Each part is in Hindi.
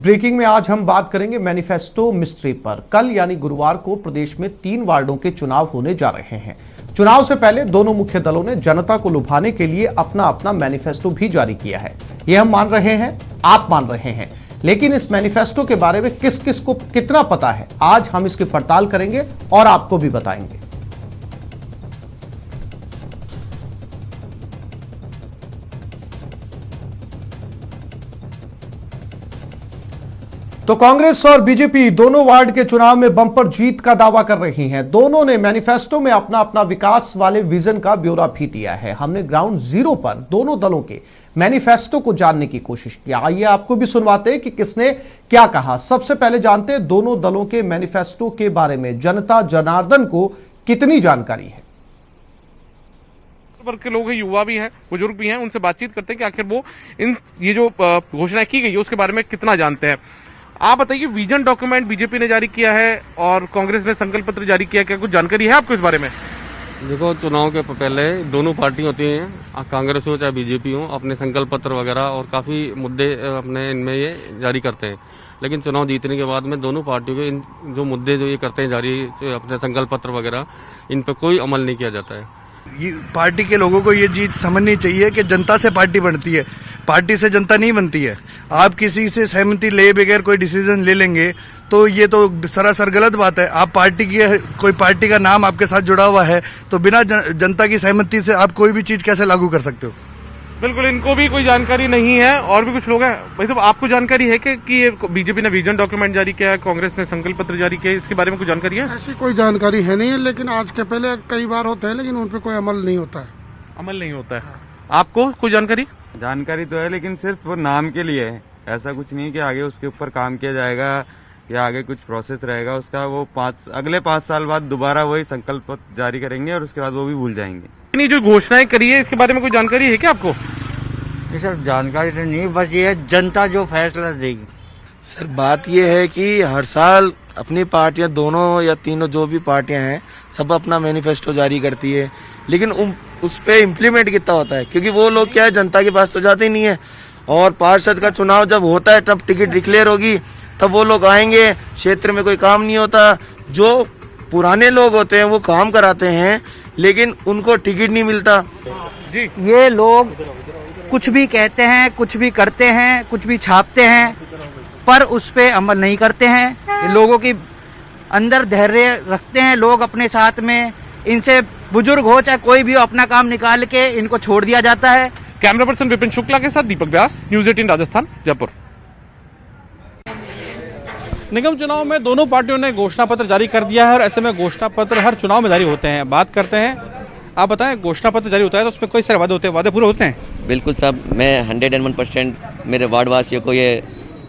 ब्रेकिंग में आज हम बात करेंगे मैनिफेस्टो मिस्ट्री पर। कल यानी गुरुवार को प्रदेश में 3 वार्डों के चुनाव होने जा रहे हैं। चुनाव से पहले दोनों मुख्य दलों ने जनता को लुभाने के लिए अपना अपना मैनिफेस्टो भी जारी किया है। यह हम मान रहे हैं, आप मान रहे हैं, लेकिन इस मैनिफेस्टो के बारे में किस किस को कितना पता है, आज हम इसकी पड़ताल करेंगे और आपको भी बताएंगे। तो कांग्रेस और बीजेपी दोनों वार्ड के चुनाव में बम्पर जीत का दावा कर रही हैं। दोनों ने मैनिफेस्टो में अपना अपना विकास वाले विजन का ब्यौरा भी दिया है। हमने ग्राउंड जीरो पर दोनों दलों के मैनिफेस्टो को जानने की कोशिश की। आइए आपको भी सुनवाते हैं कि किसने क्या कहा। सबसे पहले जानते हैं दोनों दलों के मैनिफेस्टो के बारे में जनता जनार्दन को कितनी जानकारी है। वर्ग के लोग हैं, युवा भी हैं, बुजुर्ग भी हैं, उनसे बातचीत करते हैं कि आखिर वो ये जो घोषणा की गई है उसके बारे में कितना जानते हैं। आप बताइए, विजन डॉक्यूमेंट बीजेपी ने जारी किया है और कांग्रेस ने संकल्प पत्र जारी किया, क्या कुछ जानकारी है आपको इस बारे में? देखो, चुनाव के पहले दोनों पार्टी होती हैं, कांग्रेस हो चाहे बीजेपी हो, अपने संकल्प पत्र वगैरह और काफी मुद्दे अपने इनमें ये जारी करते हैं। लेकिन चुनाव जीतने के बाद में दोनों पार्टियों के इन जो मुद्दे जो ये करते हैं जारी, अपने संकल्प पत्र वगैरह, इन पर कोई अमल नहीं किया जाता है। ये पार्टी के लोगों को ये चीज समझनी चाहिए कि जनता से पार्टी बनती है, पार्टी से जनता नहीं बनती है। आप किसी से सहमति ले बगैर कोई डिसीजन ले लेंगे तो ये तो सरासर गलत बात है। आप पार्टी की, कोई पार्टी का नाम आपके साथ जुड़ा हुआ है तो बिना जनता की सहमति से आप कोई भी चीज कैसे लागू कर सकते हो? बिल्कुल, इनको भी कोई जानकारी नहीं है और भी कुछ लोग हैं। भाई साहब, आपको जानकारी है कि बीजेपी ने विजन डॉक्यूमेंट जारी किया है, कांग्रेस ने संकल्प पत्र जारी किया है, इसके बारे में कुछ जानकारी है? ऐसी कोई जानकारी है नहीं है, लेकिन आज के पहले कई बार होते हैं लेकिन उन पर कोई अमल नहीं होता है। अमल नहीं होता है। आपको कोई जानकारी? जानकारी तो है, लेकिन सिर्फ वो नाम के लिए है, ऐसा कुछ नहीं कि आगे उसके ऊपर काम किया जाएगा या आगे कुछ प्रोसेस रहेगा उसका। वो अगले 5 साल बाद दोबारा वही संकल्प पत्र जारी करेंगे और उसके बाद वो भी भूल जाएंगे। ये जो घोषणाएं करी है इसके बारे में कोई जानकारी है क्या आपको? सर, जानकारी तो नहीं, बस ये है जनता जो फैसला देगी। सर, बात ये है कि हर साल अपनी पार्टियां, दोनों या तीनों जो भी पार्टियां हैं, सब अपना मैनिफेस्टो जारी करती है, लेकिन उस पे इम्प्लीमेंट कितना होता है, क्योंकि वो लोग क्या है, जनता के पास तो जाते ही नहीं है। और पार्षद का चुनाव जब होता है तब टिकट डिक्लेयर होगी, तब वो लोग आएंगे, क्षेत्र में कोई काम नहीं होता। जो पुराने लोग होते हैं वो काम कराते हैं लेकिन उनको टिकट नहीं मिलता। जी, ये लोग कुछ भी कहते हैं, कुछ भी करते हैं, कुछ भी छापते हैं, पर उस पे अमल नहीं करते हैं। ये लोगों की अंदर धैर्य रखते हैं लोग अपने साथ में। इनसे बुजुर्ग हो चाहे कोई भी हो, अपना काम निकाल के इनको छोड़ दिया जाता है। कैमरा पर्सन विपिन शुक्ला के साथ दीपक व्यास, न्यूज़ 18 राजस्थान, जयपुर। निगम चुनाव में दोनों पार्टियों ने घोषणा पत्र जारी कर दिया है और ऐसे में घोषणा पत्र हर चुनाव में जारी होते हैं। बात करते हैं, आप बताएं, घोषणा पत्र जारी होता है तो उसमें कई सारे वादे होते हैं, वादे पूरे होते हैं? बिल्कुल साहब, मैं 101% मेरे वार्ड वासियों को ये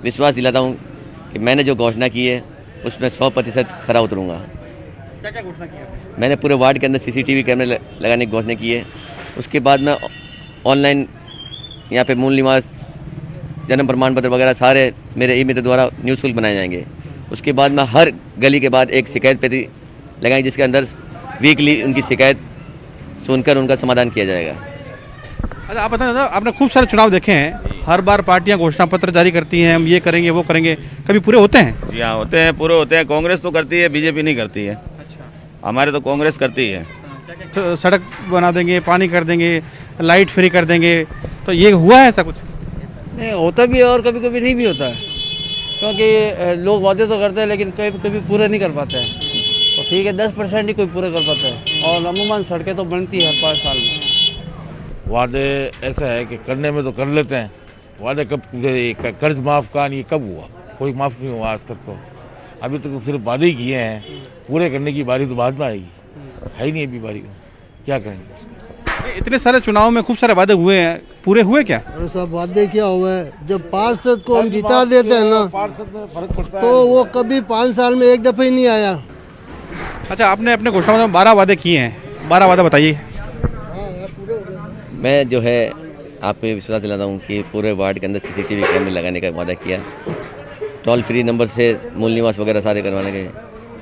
विश्वास दिलाता हूँ कि मैंने जो घोषणा की है उसमें 100% खरा उतरूँगा। क्या क्या घोषणा की है? मैंने पूरे वार्ड के अंदर CCTV कैमरे लगाने की घोषणा की है। उसके बाद में ऑनलाइन यहाँ पे मूल निवास, जन्म प्रमाण पत्र वगैरह सारे मेरे ईमेल द्वारा निःशुल्क बनाए जाएंगे। उसके बाद में हर गली के बाद एक शिकायत पेटी लगाई जिसके अंदर वीकली उनकी शिकायत सुनकर उनका समाधान किया जाएगा। अच्छा, आप बताएं, आपने खूब सारे चुनाव देखे हैं, हर बार पार्टियां घोषणा पत्र जारी करती हैं, हम ये करेंगे वो करेंगे, कभी पूरे होते हैं? जी हाँ, होते हैं, पूरे होते हैं। कांग्रेस तो करती है, बीजेपी नहीं करती है। अच्छा, हमारे तो कांग्रेस करती है। तो सड़क बना देंगे, पानी कर देंगे, लाइट फ्री कर देंगे, तो ये हुआ है ऐसा कुछ? नहीं, होता भी है और कभी कभी नहीं भी होता है, क्योंकि लोग वादे तो करते हैं लेकिन कभी कभी पूरे नहीं कर पाते हैं। तो ठीक है, 10% ही कोई पूरे कर पाता है और अमूमन सड़कें तो बनती है हर 5 साल में। वादे ऐसा है कि करने में तो कर लेते हैं, वादे कब, कर्ज माफ का नहीं, कब हुआ? कोई माफ नहीं हुआ आज तक। तो अभी तक तो सिर्फ वादे ही किए हैं, पूरे करने की बारी तो बाद में आएगी, है ही नहीं अभी बारी, क्या करेंगे? इतने सारे चुनाव में खूब सारे वादे हुए हैं, पूरे हुए क्या? सब वादे क्या हुआ है, जब पार्षद को हम जिता देते हैं ना तो वो कभी 5 साल में एक दफे ही नहीं आया। अच्छा, आपने अपने घोषणा में 12 वादे किए हैं, 12 वादे बताइए। मैं जो है आपको ये विश्वास दिलाता हूँ कि पूरे वार्ड के अंदर CCTV कैमरे लगाने का वादा किया, टोल फ्री नंबर से मूल निवास वगैरह सारे करवाने के,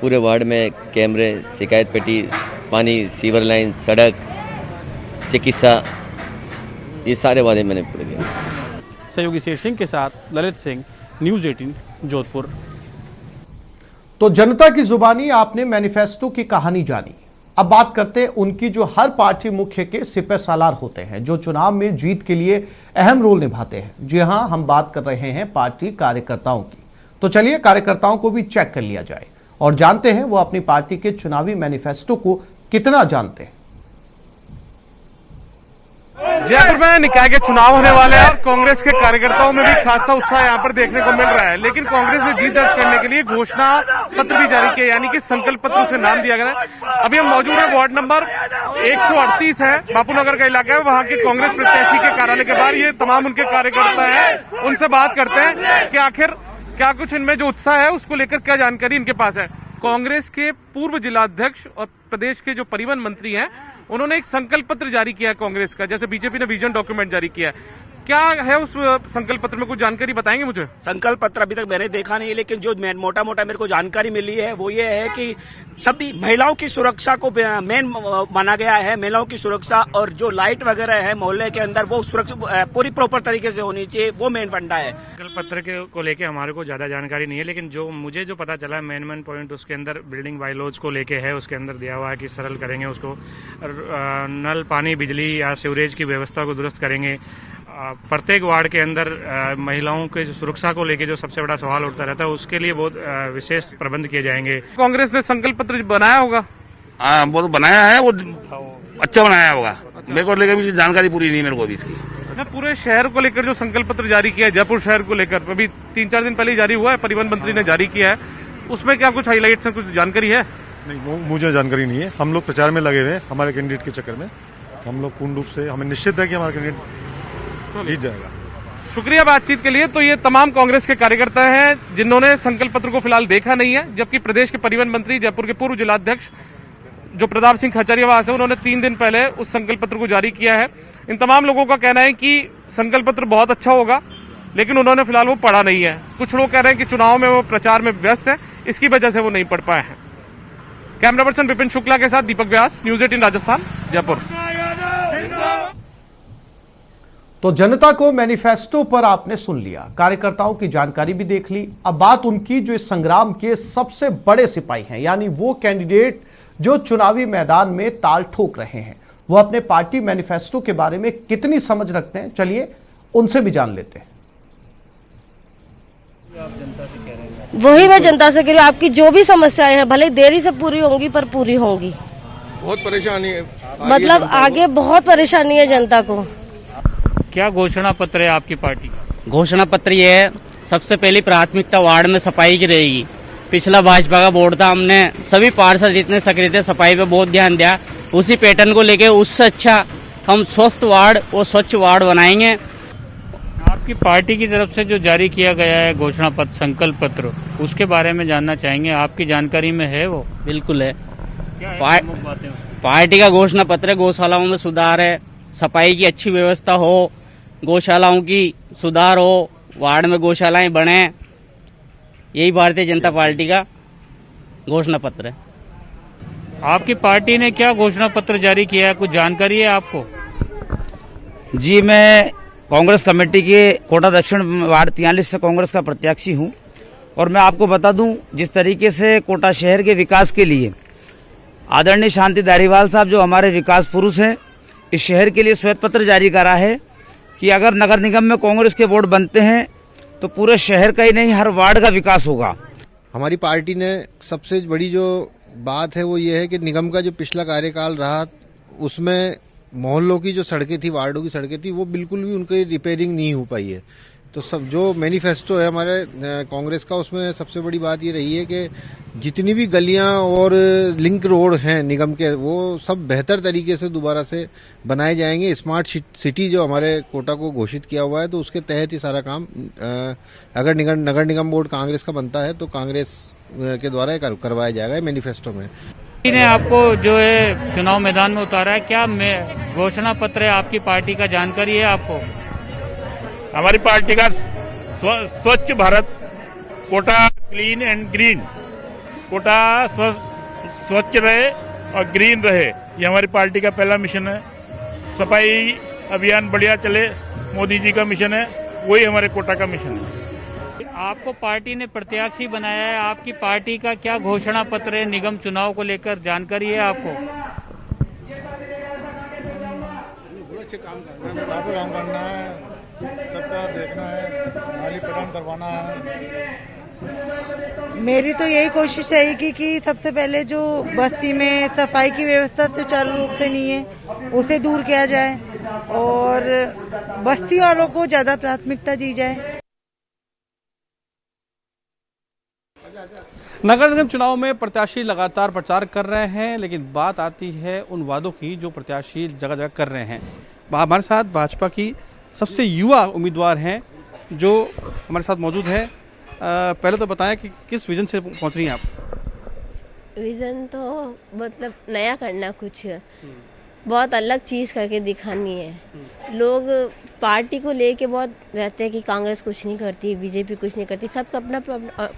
पूरे वार्ड में कैमरे, शिकायत पेटी, पानी, सीवर लाइन, सड़क, चिकित्सा, ये सारे वादे मैंने पूरे किए। सहयोगी शेर सिंह के साथ ललित सिंह, न्यूज़ 18 जोधपुर। तो जनता की जुबानी आपने मैनिफेस्टो की कहानी जानी। अब बात करते हैं उनकी, जो हर पार्टी मुख्य के सिपह सालार होते हैं, जो चुनाव में जीत के लिए अहम रोल निभाते हैं। जी हां, हम बात कर रहे हैं पार्टी कार्यकर्ताओं की। तो चलिए कार्यकर्ताओं को भी चेक कर लिया जाए और जानते हैं वो अपनी पार्टी के चुनावी मैनिफेस्टो को कितना जानते हैं। जयपुर में निकाय के चुनाव होने वाले हैं और कांग्रेस के कार्यकर्ताओं में भी खासा उत्साह यहाँ पर देखने को मिल रहा है। लेकिन कांग्रेस ने जीत दर्ज करने के लिए घोषणा पत्र भी जारी किया, यानी कि संकल्प पत्र उसे नाम दिया गया है। अभी हम मौजूद हैं वार्ड नंबर 138 है, बापूनगर का इलाका है। वहाँ के कांग्रेस प्रत्याशी के कार्यालय के बाहर ये तमाम उनके कार्यकर्ता हैं। उनसे बात करते हैं कि आखिर क्या कुछ इनमें जो उत्साह है उसको लेकर क्या जानकारी इनके पास है। कांग्रेस के पूर्व जिलाध्यक्ष और प्रदेश के जो परिवहन मंत्री हैं, उन्होंने एक संकल्प पत्र जारी किया है कांग्रेस का, जैसे बीजेपी ने विजन डॉक्यूमेंट जारी किया है। क्या है उस संकल्प पत्र में, कुछ जानकारी बताएंगे मुझे? संकल्प पत्र अभी तक मैंने देखा नहीं है, लेकिन जो मोटा मोटा मेरे को जानकारी मिली है वो ये है कि सभी महिलाओं की सुरक्षा को मेन माना गया है। महिलाओं की सुरक्षा और जो लाइट वगैरह है मोहल्ले के अंदर वो सुरक्षा पूरी प्रॉपर तरीके से होनी चाहिए, वो मेन फंडा है। संकल्प पत्र को लेके हमारे को ज्यादा जानकारी नहीं है, लेकिन जो मुझे जो पता चला मेन पॉइंट उसके अंदर बिल्डिंग बायलॉज को लेके है। उसके अंदर दिया हुआ है कि सरल करेंगे उसको, नल पानी बिजली या सीवरेज की व्यवस्था को दुरुस्त करेंगे। प्रत्येक वार्ड के अंदर महिलाओं के जो सुरक्षा को लेके जो सबसे बड़ा सवाल उठता रहता है, उसके लिए बहुत विशेष प्रबंध किए जाएंगे। कांग्रेस ने संकल्प पत्र बनाया होगा? हाँ, वो तो बनाया है, वो अच्छा बनाया होगा। मेरे को लेकर जानकारी पूरी नहीं मेरे को अभी इसकी। पूरे शहर को लेकर जो संकल्प पत्र जारी किया है, जयपुर शहर को लेकर अभी 3-4 दिन पहले जारी हुआ है, परिवहन मंत्री ने जारी किया है। उसमें क्या कुछ हाईलाइट्स है, कुछ जानकारी है? नहीं, मुझे जानकारी नहीं है। हम लोग प्रचार में लगे हुए हैं हमारे कैंडिडेट के चक्कर में। हम लोग पूर्ण रूप से, हमें निश्चित है कि हमारा कैंडिडेट जीत जाएगा। शुक्रिया बातचीत के लिए। तो ये तमाम कांग्रेस के कार्यकर्ता हैं जिन्होंने संकल्प पत्र को फिलहाल देखा नहीं है, जबकि प्रदेश के परिवहन मंत्री, जयपुर के पूर्व जिलाध्यक्ष जो प्रताप सिंह खचरियावास है, उन्होंने 3 दिन पहले उस संकल्प पत्र को जारी किया है। इन तमाम लोगों का कहना है कि संकल्प पत्र बहुत अच्छा होगा, लेकिन उन्होंने फिलहाल वो पढ़ा नहीं है। कुछ लोग कह रहे हैं कि चुनाव में वो प्रचार में व्यस्त है, इसकी वजह से वो नहीं पढ़ पाए हैं। कैमरा पर्सन विपिन शुक्ला के साथ दीपक व्यास, न्यूज़ 18 राजस्थान, जयपुर। तो जनता को मैनिफेस्टो पर आपने सुन लिया, कार्यकर्ताओं की जानकारी भी देख ली। अब बात उनकी जो इस संग्राम के सबसे बड़े सिपाही हैं, यानी वो कैंडिडेट जो चुनावी मैदान में ताल ठोक रहे हैं, वो अपने पार्टी मैनिफेस्टो के बारे में कितनी समझ रखते हैं, चलिए उनसे भी जान लेते हैं। वही मैं जनता से कह रही हूँ, आपकी जो भी समस्याएं हैं भले देरी से पूरी होंगी पर पूरी होंगी। बहुत परेशानी है, मतलब आगे बहुत परेशानी है जनता को। क्या घोषणा पत्र है आपकी पार्टी का? घोषणा पत्र ये है, सबसे पहली प्राथमिकता वार्ड में सफाई की रहेगी। पिछला भाजपा का बोर्ड था, हमने सभी पार्षद जितने सक्रिय थे सफाई पे बहुत ध्यान दिया। उसी पैटर्न को लेके उससे अच्छा हम स्वस्थ वार्ड और स्वच्छ वार्ड बनाएंगे। आपकी पार्टी की तरफ से जो जारी किया गया है घोषणा पत्र, संकल्प पत्र, उसके बारे में जानना चाहेंगे। आपकी जानकारी में है वो? बिल्कुल है। पार्टी का घोषणा पत्र गौशालाओं में सुधार है, सफाई की अच्छी व्यवस्था हो, गौशालाओं की सुधार हो, वार्ड में गौशालाएं बने, यही भारतीय जनता पार्टी का घोषणा पत्र है। आपकी पार्टी ने क्या घोषणा पत्र जारी किया है, कुछ जानकारी है आपको? जी, मैं कांग्रेस कमेटी के कोटा दक्षिण वार्ड 43 से कांग्रेस का प्रत्याशी हूं और मैं आपको बता दूं, जिस तरीके से कोटा शहर के विकास के लिए आदरणीय शांति धारीवाल साहब जो हमारे विकास पुरुष हैं, इस शहर के लिए श्वेत पत्र जारी करा है कि अगर नगर निगम में कांग्रेस के बोर्ड बनते हैं तो पूरे शहर का ही नहीं हर वार्ड का विकास होगा। हमारी पार्टी ने सबसे बड़ी जो बात है वो ये है कि निगम का जो पिछला कार्यकाल रहा उसमें मोहल्लों की जो सड़कें थी, वार्डों की सड़कें थी, वो बिल्कुल भी उनकी रिपेयरिंग नहीं हो पाई है। तो सब जो मैनिफेस्टो है हमारे कांग्रेस का, उसमें सबसे बड़ी बात ये रही है कि जितनी भी गलियां और लिंक रोड हैं निगम के, वो सब बेहतर तरीके से दोबारा से बनाए जाएंगे। स्मार्ट सिटी जो हमारे कोटा को घोषित किया हुआ है, तो उसके तहत ही सारा काम अगर नगर निगम बोर्ड कांग्रेस का बनता है तो कांग्रेस के द्वारा करवाया जाएगा मैनिफेस्टो में। ने आपको जो है चुनाव मैदान में उतारा है, क्या घोषणा पत्र है आपकी पार्टी का, जानकारी है आपको? हमारी पार्टी का Swachh Bharat, Kota clean and green, Kota स्वच्छ रहे और ग्रीन रहे, ये हमारी पार्टी का पहला मिशन है। सफाई अभियान बढ़िया चले, मोदी जी का मिशन है, वही हमारे कोटा का मिशन है। आपको पार्टी ने प्रत्याशी बनाया है, आपकी पार्टी का क्या घोषणा पत्र है निगम चुनाव को लेकर, जानकारी है आपको? अच्छे काम करना है, सबका देखना है, नाली प्रदान करवाना है। मेरी तो यही कोशिश रहेगी कि सबसे पहले जो बस्ती में सफाई की व्यवस्था सुचारू रूप से नहीं है उसे दूर किया जाए और बस्ती वालों को ज्यादा प्राथमिकता दी जाए। नगर निगम चुनाव में प्रत्याशी लगातार प्रचार कर रहे हैं, लेकिन बात आती है उन वादों की जो प्रत्याशी जगह जगह कर रहे हैं। हमारे साथ भाजपा की सबसे युवा उम्मीदवार हैं जो हमारे साथ मौजूद है। पहले तो बताएं कि किस विजन से पहुंच रही हैं आप? विजन तो मतलब नया करना, कुछ बहुत अलग चीज़ करके दिखानी है। लोग पार्टी को लेके बहुत रहते हैं कि कांग्रेस कुछ नहीं करती, बीजेपी कुछ नहीं करती, सबका अपना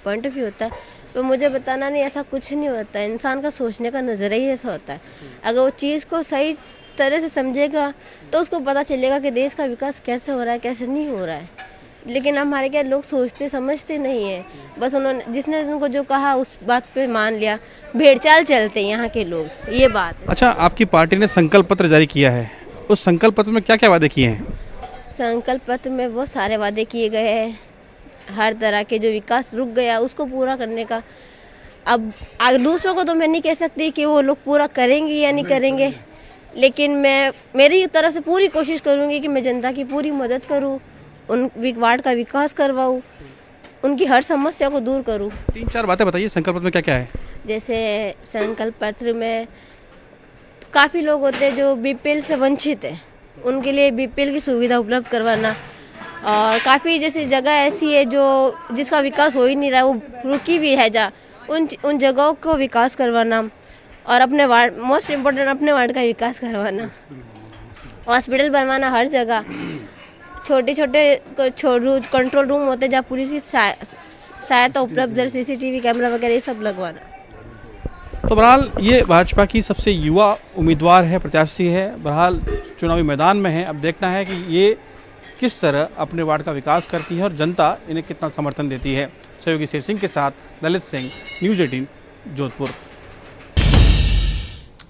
पॉइंट ऑफ व्यू होता है। तो मुझे बताना नहीं, ऐसा कुछ नहीं होता है। इंसान का सोचने का नज़रिया ही ऐसा होता है। अगर वो चीज़ को सही तरह से समझेगा तो उसको पता चलेगा कि देश का विकास कैसे हो रहा है, कैसे नहीं हो रहा है। लेकिन हमारे क्या लोग सोचते समझते नहीं है, बस उन्होंने जिसने उनको जो कहा उस बात पे मान लिया, भेड़चाल चलते हैं यहाँ के लोग, ये बात है। अच्छा, आपकी पार्टी ने संकल्प पत्र जारी किया है, उस संकल्प पत्र में क्या क्या वादे किए हैं? संकल्प पत्र में बहुत सारे वादे किए गए हैं, हर तरह के जो विकास रुक गया उसको पूरा करने का। अब दूसरों को तो मैं नहीं कह सकती कि वो लोग पूरा करेंगे या नहीं करेंगे, लेकिन मैं मेरी तरफ से पूरी कोशिश करूँगी कि मैं जनता की पूरी मदद करूँ, उन वार्ड का विकास करवाऊँ, उनकी हर समस्या को दूर करूँ। 3-4 बातें बताइए संकल्प पत्र में क्या क्या है? जैसे संकल्प पत्र में काफ़ी लोग होते हैं जो बीपीएल से वंचित है, उनके लिए बीपीएल की सुविधा उपलब्ध करवाना। और काफ़ी जैसे जगह ऐसी है जो जिसका विकास हो ही नहीं रहा, वो रुकी भी है जा, उन जगहों को विकास करवाना। और अपने वार्ड, मोस्ट इम्पोर्टेंट अपने वार्ड का विकास करवाना। हॉस्पिटल बनवाना हर जगह, छोटे छोटे कंट्रोल रूम होते हैं जहाँ पुलिस की सहायता उपलब्ध है, सीसीटीवी कैमरा वगैरह ये सब लगवाना। तो बहरहाल ये भाजपा की सबसे युवा उम्मीदवार है, प्रत्याशी है, बहरहाल चुनावी मैदान में है। अब देखना है कि ये किस तरह अपने वार्ड का विकास करती है और जनता इन्हें कितना समर्थन देती है। सहयोगी शेर सिंह के साथ ललित सिंह, न्यूज़ 18 जोधपुर।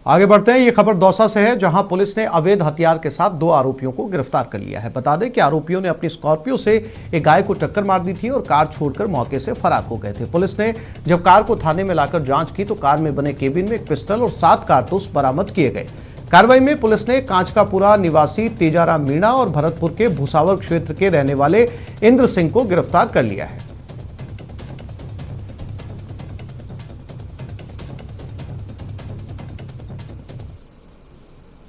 आगे बढ़ते हैं, ये खबर दौसा से है जहां पुलिस ने अवैध हथियार के साथ 2 आरोपियों को गिरफ्तार कर लिया है। बता दें कि आरोपियों ने अपनी स्कॉर्पियो से एक गाय को टक्कर मार दी थी और कार छोड़कर मौके से फरार हो गए थे। पुलिस ने जब कार को थाने में लाकर जांच की तो कार में बने केबिन में एक पिस्टल और 7 कारतूस बरामद किए गए। कार्रवाई में पुलिस ने कांचकापुरा निवासी तेजाराम मीणा और भरतपुर के भूसावर क्षेत्र के रहने वाले इंद्र सिंह को गिरफ्तार कर लिया है।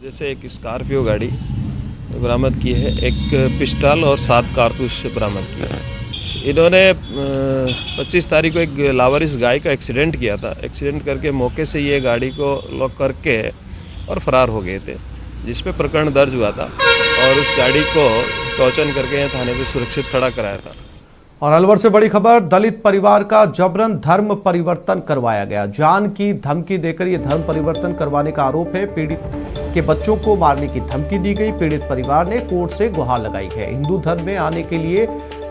जैसे एक स्कॉर्पियो गाड़ी बरामद की है, एक पिस्टल और 7 कारतूस बरामद किए हैं। इन्होंने 25 तारीख को एक लावारिस गाय का एक्सीडेंट किया था। एक्सीडेंट करके मौके से ये गाड़ी को लॉक करके और फरार हो गए थे, जिस पे प्रकरण दर्ज हुआ था और उस गाड़ी को टॉर्चन करके यहाँ थाने पे सुरक्षित खड़ा कराया था। और अलवर से बड़ी खबर, दलित परिवार का जबरन धर्म परिवर्तन करवाया गया। जान की धमकी देकर यह धर्म परिवर्तन करवाने का आरोप है। पीड़ित के बच्चों को मारने की धमकी दी गई। पीड़ित परिवार ने कोर्ट से गुहार लगाई है। हिंदू धर्म में आने के लिए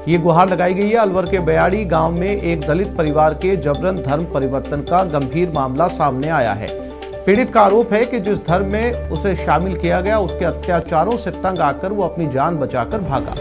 ये गुहार लगाई गई है। अलवर के बयाड़ी गांव में एक दलित परिवार के जबरन धर्म परिवर्तन का गंभीर मामला सामने आया है। पीड़ित का आरोप है कि जिस धर्म में उसे शामिल किया गया उसके अत्याचारों से तंग आकर वो अपनी जान बचाकर भागा।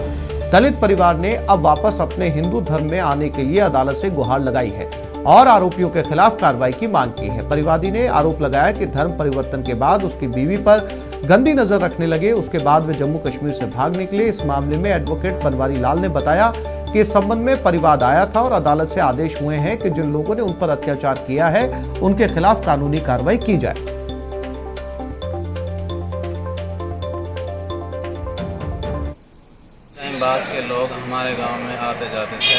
दलित परिवार ने अब वापस अपने हिंदू धर्म में आने के लिए अदालत से गुहार लगाई है और आरोपियों के खिलाफ कार्रवाई की मांग की है। परिवादी ने आरोप लगाया कि धर्म परिवर्तन के बाद उसकी बीवी पर गंदी नजर रखने लगे। उसके बाद वे जम्मू कश्मीर से भाग निकले। इस मामले में एडवोकेट बनवारी लाल ने बताया कि इस संबंध में परिवाद आया था और अदालत से आदेश हुए हैं कि जिन लोगों ने उन पर अत्याचार किया है उनके खिलाफ कानूनी कार्रवाई की जाए। बास के लोग हमारे गांव में आते जाते थे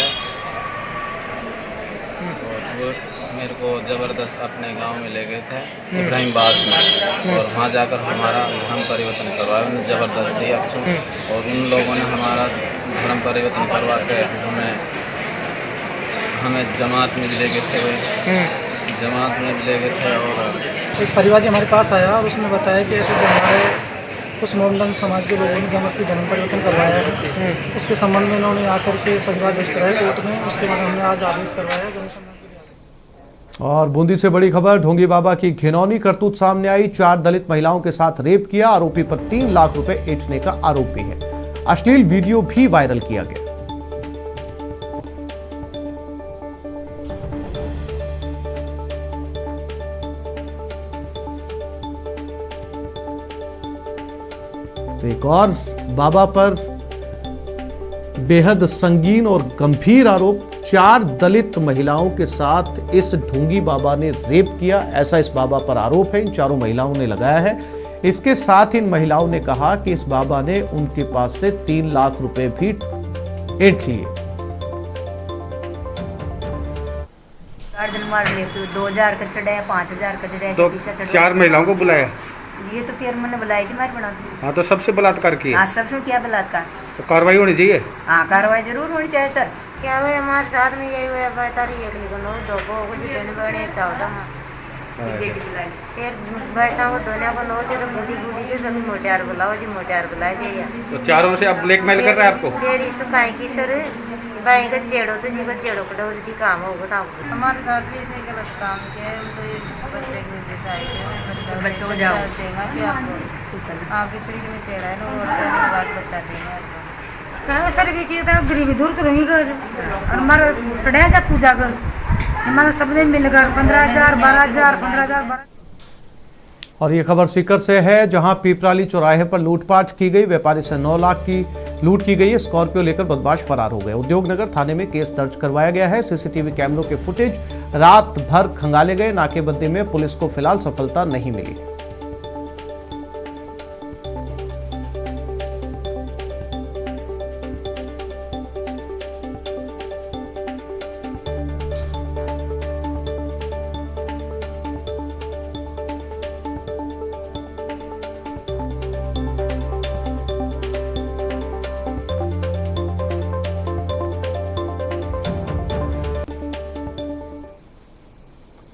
और वो मेरे को ज़बरदस्त अपने गांव में ले गए थे इब्राहिम बास में, और वहाँ जाकर हमारा धर्म परिवर्तन करवाया उन्होंने ज़बरदस्ती अच्छों, और उन लोगों ने हमारा धर्म परिवर्तन करवा के हमें जमात में भी ले गए थे। जमात में भी ले गए थे और एक परिवादी हमारे पास आया और उसने बताया कि ऐसे हमारे कुछ मोमडन समाज के लोगों ने जबरदस्ती धर्म परिवर्तन करवाया है। उसके संबंध में इन्होंने आकर के परिवार दर्ज कराया कोर्ट में। उसके बाद हमने आज आदेश करवाया जनसंपर्क। और बूंदी से बड़ी खबर, ढोंगी बाबा की घिनौनी करतूत सामने आई। 4 दलित महिलाओं के साथ रेप किया, आरोपी पर 3 लाख रुपए ऐंठने का आरोप भी है। अश्लील वीडियो भी वायरल किया गया। तो एक और बाबा पर बेहद संगीन और गंभीर आरोप। 4 दलित महिलाओं के साथ इस ढोंगी बाबा ने रेप किया, ऐसा इस बाबा पर आरोप है। इन 4 महिलाओं ने लगाया है। इसके साथ इन महिलाओं ने कहा कि इस बाबा ने उनके पास से 3 लाख रुपए भी ऐंठ लिए। 2000 का चढ़ा है, 5000 का चढ़ा है। तो 4 महिलाओं को बुलाया? ये तो फिर मैंने बुलाई जी, मार बना। हाँ, तो सबसे बलात्कार किया? हाँ, सबसे क्या बलात्कार। तो कार्रवाई होनी चाहिए। हाँ, कार्रवाई जरूर होनी चाहिए सर। क्या हुआ हमारे साथ में यही हुआ, 45 एक लिखो नो दो को जितने बड़े चावसा बेटी बुलाई। फिर बैठना को दोनों को नो थे तो बूढ़ी बूढ़ी से सभी मोटियार बुलाओ जी, मोटियार बुलाए भैया। तो 4 से अब ब्लैकमेल कर रहा है आपको? फिर इसको काहे की सर भाई का चेड़ो तो जी को चेड़ो कटो जी काम होगा तो हमारे साथ भी ऐसे गलत काम किया है। हम तो ये बच्चे की वजह से आए थे। बच्चों को जाओ देगा कि आपको आपके शरीर में चेहरा है ना, वो जाने के बाद बच्चा देगा आपको। कहा सर कि किया था गरीबी दूर करूँगी कर और हमारा चढ़ाया था पूजा कर हमारा सबने मिलकर 15,000 12,000 15,000 12। और ये खबर सीकर से है, जहां पीपराली चौराहे पर लूटपाट की गई। व्यापारी से 9 लाख की लूट की गई है। स्कॉर्पियो लेकर बदमाश फरार हो गए। उद्योगनगर थाने में केस दर्ज करवाया गया है। सीसीटीवी कैमरों के फुटेज रात भर खंगाले गए। नाकेबंदी में पुलिस को फिलहाल सफलता नहीं मिली।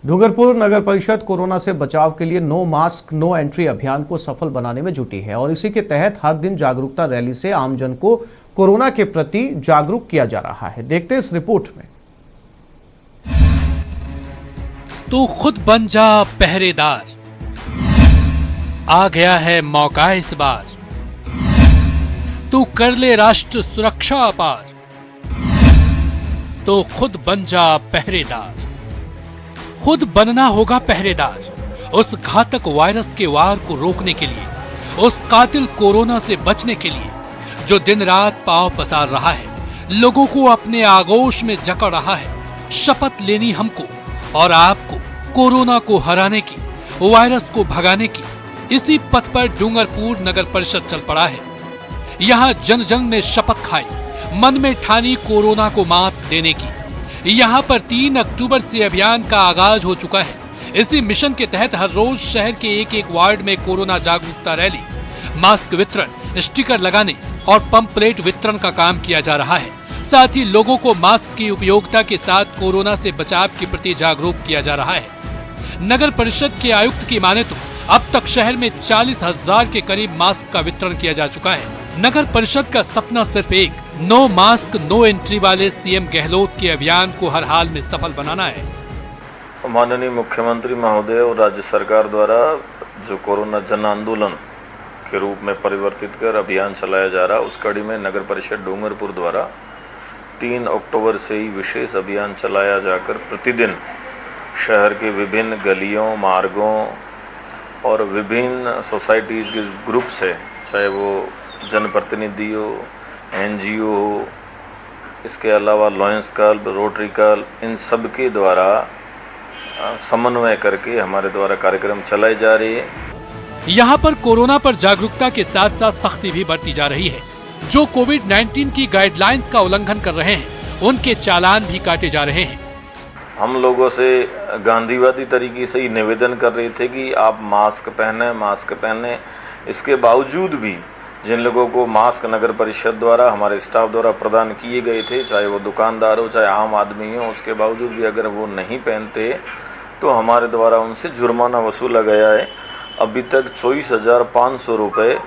डूंगरपुर नगर परिषद कोरोना से बचाव के लिए नो मास्क नो एंट्री अभियान को सफल बनाने में जुटी है और इसी के तहत हर दिन जागरूकता रैली से आमजन को कोरोना के प्रति जागरूक किया जा रहा है। देखते हैं इस रिपोर्ट में। तू खुद बन जा पहरेदार, आ गया है मौका इस बार। तू कर ले राष्ट्र सुरक्षा अपार, तो खुद बन जा पहरेदार। खुद बनना होगा पहरेदार उस घातक वायरस के वार को रोकने के लिए, उस कातिल कोरोना से बचने के लिए जो दिन रात पांव पसार रहा है, लोगों को अपने आगोश में जकड़ रहा है। शपथ लेनी हमको और आपको कोरोना को हराने की, वायरस को भगाने की। इसी पथ पर डूंगरपुर नगर परिषद चल पड़ा है। यहाँ जन जन ने शपथ खाई, मन में ठानी कोरोना को मात देने की। यहाँ पर 3 अक्टूबर से अभियान का आगाज हो चुका है। इसी मिशन के तहत हर रोज शहर के एक वार्ड में कोरोना जागरूकता रैली, मास्क वितरण, स्टिकर लगाने और पंपलेट वितरण का काम किया जा रहा है। साथ ही लोगों को मास्क की उपयोगिता के साथ कोरोना से बचाव के प्रति जागरूक किया जा रहा है। नगर परिषद के आयुक्त की माने तो अब तक शहर में 40,000 के करीब मास्क का वितरण किया जा चुका है। नगर परिषद का सपना सिर्फ एक, नो मास्क नो एंट्री वाले सीएम गहलोत के अभियान को हर हाल में सफल बनाना है। माननीय मुख्यमंत्री महोदय और राज्य सरकार द्वारा जो कोरोना जन आंदोलन के रूप में परिवर्तित कर अभियान चलाया जा रहा, उस कड़ी में नगर परिषद डूंगरपुर द्वारा 3 अक्टूबर से ही विशेष अभियान चलाया जाकर प्रतिदिन शहर के विभिन्न गलियों, मार्गों और विभिन्न सोसाइटीज़ के ग्रुप से, चाहे वो जनप्रतिनिधि हो, एनजीओ हो, इसके अलावा लॉयंस क्लब, रोटरी क्लब, इन सब के द्वारा समन्वय करके हमारे द्वारा कार्यक्रम चलाए जा रही है। यहाँ पर कोरोना पर जागरूकता के साथ साथ सख्ती भी बरती जा रही है। जो कोविड-19 की गाइडलाइंस का उल्लंघन कर रहे हैं, उनके चालान भी काटे जा रहे हैं। हम लोगों से गांधीवादी तरीके से ही निवेदन कर रहे थे कि आप मास्क पहने। इसके बावजूद भी जिन लोगों को मास्क नगर परिषद द्वारा, हमारे स्टाफ द्वारा प्रदान किए गए थे, चाहे वो दुकानदार हो चाहे आम आदमी हो, उसके बावजूद भी अगर वो नहीं पहनते तो हमारे द्वारा उनसे जुर्माना वसूला गया है। अभी तक 24,500 रुपये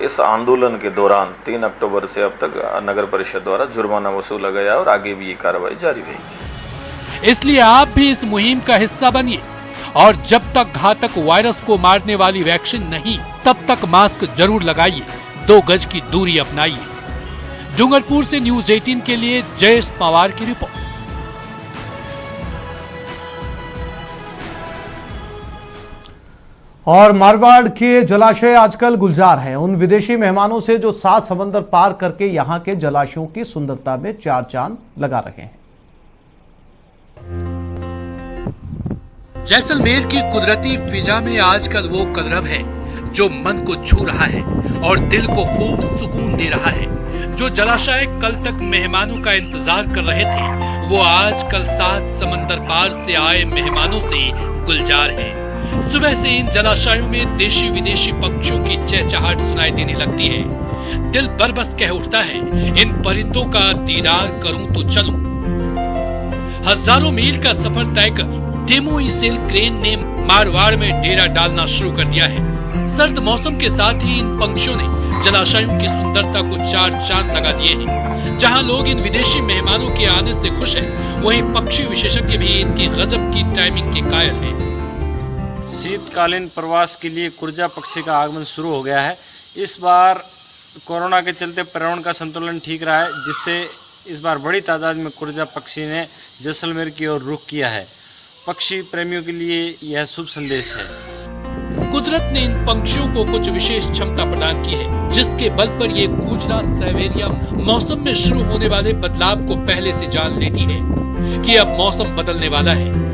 इस आंदोलन के दौरान 3 अक्टूबर से अब तक नगर परिषद द्वारा जुर्माना वसूला गया और आगे भी ये कार्रवाई जारी रहेगी। इसलिए आप भी इस मुहिम का हिस्सा बनिए और जब तक घातक वायरस को मारने वाली वैक्सीन नहीं, तब तक मास्क जरूर लगाइए, 2 गज की दूरी अपनाइए। डूंगरपुर से न्यूज 18 के लिए जयेश पवार की रिपोर्ट। और मारवाड़ के जलाशय आजकल गुलजार हैं उन विदेशी मेहमानों से जो 7 समंदर पार करके यहां के जलाशयों की सुंदरता में 4 चांद लगा रहे हैं। जैसलमेर की कुदरती फिजा में आजकल वो कलरव है जो मन को छू रहा है और दिल को खूब सुकून दे रहा है। जो जलाशय कल तक मेहमानों का इंतजार कर रहे थे, वो आजकल 7 समंदर पार से आए मेहमानों से गुलजार है। सुबह से इन जलाशयों में देशी विदेशी पक्षियों की चहचहाट सुनाई देने लगती है। दिल बरबस कह उठता है, इन परिंदों का दीदार करूं तो चलूं। हजारों मील का सफर तय कर डेमोइसेल क्रेन ने मारवाड़ में डेरा डालना शुरू कर दिया है। सर्द मौसम के साथ ही इन पंक्षियों ने जलाशयों की सुंदरता को 4 चांद लगा दिए हैं। जहां लोग इन विदेशी मेहमानों के आने से खुश हैं, वहीं पक्षी विशेषज्ञ भी इनकी गजब की टाइमिंग के कायल हैं। शीतकालीन प्रवास के लिए कुर्जा पक्षी का आगमन शुरू हो गया है। इस बार कोरोना के चलते पर्यावरण का संतुलन ठीक रहा है, जिससे इस बार बड़ी तादाद में कुर्जा पक्षी ने जैसलमेर की ओर रुख किया है। पक्षी प्रेमियों के लिए यह शुभ संदेश है। कुदरत ने इन पंक्षियों को कुछ विशेष क्षमता प्रदान की है, जिसके बल पर ये कूजना सवेरिया मौसम में शुरू होने वाले बदलाव को पहले से जान लेती है कि अब मौसम बदलने वाला है,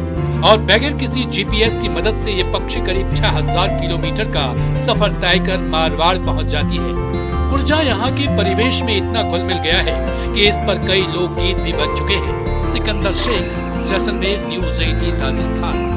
और बगैर किसी जीपीएस की मदद से ये पक्षी करीब 6000 किलोमीटर का सफर तय कर मारवाड़ पहुंच जाती है। कुर्जा यहाँ के परिवेश में इतना घुल मिल गया है कि इस पर कई लोकगीत भी बन चुके हैं। सिकंदर शेख, जैसलमेर, न्यूज 18 राजस्थान।